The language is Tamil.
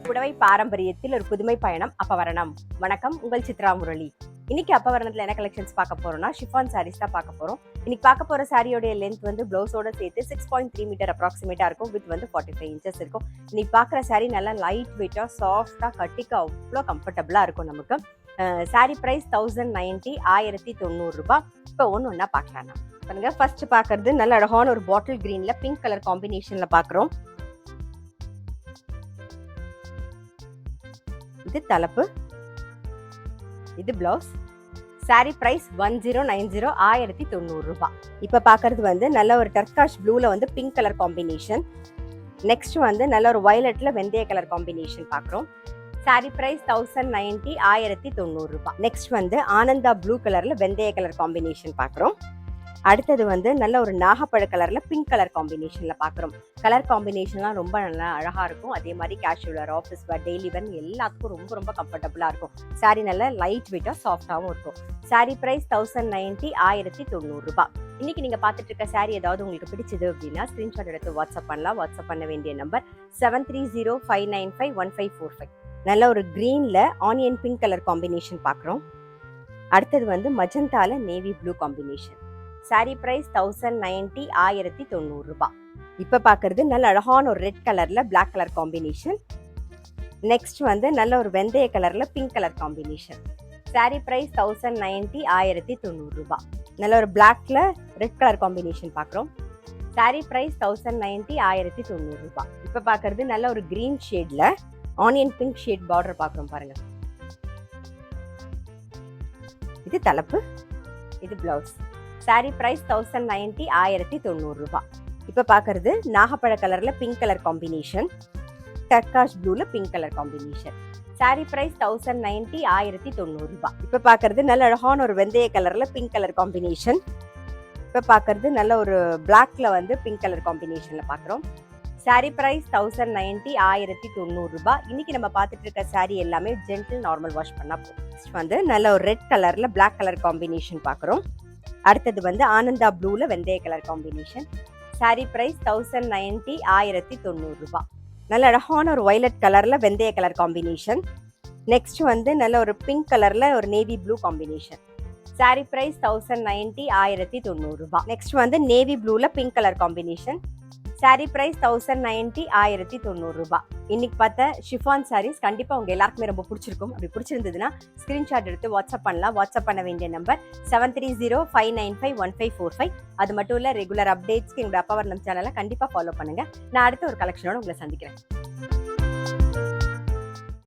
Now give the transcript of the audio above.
புடவை பாரம்பரியத்தில் ஒரு புதுமை பயணம் அப்பவரணம். வணக்கம், உங்கள் சித்ரா முரளி. இன்னைக்கு அப்பவரணத்துல என்ன கலெக்ஷன்ஸ் பார்க்க போறோம்னா ஷிஃபான் சாரீஸ் தான் பார்க்க போறோம். இன்னைக்கு பார்க்க போற சாரியோட லென்த் வந்து பிளவுஸோட சேர்த்து 6.3 மீட்டர் அப்ராக்சிமேட்டா இருக்கும். வித் வந்து 45 இன்ச்சஸ் இருக்கும். இன்னைக்கு பார்க்குற சாரி நல்லா லைட் வெயிட்டா சாஃப்டா கட்டிக்க அவ்வளோ கம்ஃபர்டபுளா இருக்கும் நமக்கு. சாரி பிரைஸ் 1090 1090 ரூபாய். இப்போ ஒன்று பார்க்கலாம். பாருங்க, ஃபர்ஸ்ட் பார்க்கறது நல்ல அழகான ஒரு பாட்டில் கிரீன்ல பிங்க் கலர் காம்பினேஷன்ல பார்க்குறோம். இது தலைப்பு, இது பிளவுஸ். சாரி பிரைஸ் 1090 1090 ரூபாய். இப்ப பாக்குறது வந்து நல்ல ஒரு டர்காஷ் ப்ளூல வந்து பிங்க் கலர் காம்பினேஷன். நெக்ஸ்ட் வந்து நல்ல ஒரு வயலட்ல வெந்தய கலர் காம்பினேஷன் பாக்குறோம். சாரி பிரைஸ் 1090 1090 ரூபாய். நெக்ஸ்ட் வந்து ஆனந்தா ப்ளூ கலர்ல வெந்தய கலர் காம்பினேஷன் பாக்குறோம். அடுத்தது வந்து நல்ல ஒரு நாகப்பழ கலர்ல பிங்க் கலர் காம்பினேஷன்ல பாக்குறோம். கலர் காம்பினேஷன்லாம் ரொம்ப நல்லா அழகா இருக்கும். அதே மாதிரி கேஷுவல் ஆஃபீஸ் வேர், டெய்லி வேர் எல்லாத்துக்கும் ரொம்ப ரொம்ப கம்ஃபர்டபுளா இருக்கும். சாரி நல்ல லைட் வெயிட்டா சாஃப்டாவும் இருக்கும். சாரி பிரைஸ் 1090 1090 ரூபாய். இன்னைக்கு நீங்க பாத்துட்டு இருக்க சாரி ஏதாவது உங்களுக்கு பிடிச்சது அப்படின்னா ஸ்கிரீன்ஷாட் எடுத்து வாட்ஸ்அப் பண்ணலாம். வாட்ஸ்அப் பண்ண வேண்டிய நம்பர் 7305951545. நல்ல ஒரு கிரீன்ல ஆனியன் பிங்க் கலர் காம்பினேஷன் பாக்குறோம். அடுத்தது வந்து மஜந்தால navy blue combination. Sari price 1090 1090 ரூபாய். இப்ப பாக்குறது நல்ல அழகான ஒரு ரெட் கலர்ல பிளாக் கலர் காம்பினேஷன். நெக்ஸ்ட் வந்து நல்ல ஒரு வெந்தய கலர்ல pink colour combination. Sari price 1090 1090 ரூபாய். நல்ல ஒரு பிளாக்ல ரெட் கலர் காம்பினேஷன் பாக்குறோம். சாரி பிரைஸ் 1090 1090 ரூபாய். இப்ப பாக்குறது நல்ல ஒரு கிரீன் ஷேட்ல ஆனியன் பிங்க் ஷேட் பார்டர் பாக்குறோம். பாருங்க, இது தலைப்பு, இது பிளவுஸ். சாரி பிரைஸ் 1090 1090 ரூபாய். இப்ப பாக்குறது நாகப்பழ கலர்ல பிங்க் கலர் காம்பினேஷன், டர்காஷ் ப்ளூல pink colour combination. Sari price 1090 1090 ரூபாய். இப்ப பாக்குறது நல்ல அழகான ஒரு வெந்தய கலர்ல பிங்க் கலர் காம்பினேஷன். இப்ப பாக்குறது நல்ல ஒரு பிளாக்ல வந்து பிங்க் கலர் காம்பினேஷன்ல பாக்குறோம். சாரி பிரைஸ் 1090 1090 ரூபாய். இன்னைக்கு நம்ம பார்த்துட்டு இருக்க சாரி எல்லாமே ஜென்டில் நார்மல் வாஷ் பண்ணா போதும். வந்து நல்ல ஒரு ரெட் கலர்ல பிளாக் கலர் காம்பினேஷன் பாக்குறோம். அடுத்தது வந்து ஆனந்தா ப்ளூல வெந்தய கலர் காம்பினேஷன். சாரி பிரைஸ் 1090 1090 ரூபாய். நல்ல அழகான ஒரு வயலட் கலர்ல வெந்தய கலர் காம்பினேஷன். நெக்ஸ்ட் வந்து நல்ல ஒரு பிங்க் கலர்ல ஒரு navy blue combination. Sari price 1090 1090 ரூபாய். நெக்ஸ்ட் வந்து நேவி ப்ளூல pink colour combination. Sari price 1090 1090 ரூபாய். இன்னைக்கு பார்த்த ஷிஃபான் சாரீஸ் கண்டிப்பா உங்க எல்லாருக்குமே ரொம்ப பிடிச்சிருக்கும். அப்படி பிடிச்சிருந்ததுன்னா ஸ்கிரீன்ஷாட் எடுத்து வாட்ஸ்அப் பண்ணலாம். வாட்ஸ்அப் பண்ண வேண்டிய நம்பர் 7305951545. அது மட்டும் இல்ல, ரெகுலர் அப்டேட்ஸ்க்கு எங்களோட அப்பவரணம் சேனலை கண்டிப்பா ஃபாலோ பண்ணுங்க. நான் அடுத்த ஒரு கலெக்ஷனோட உங்களை சந்திக்கிறேன்.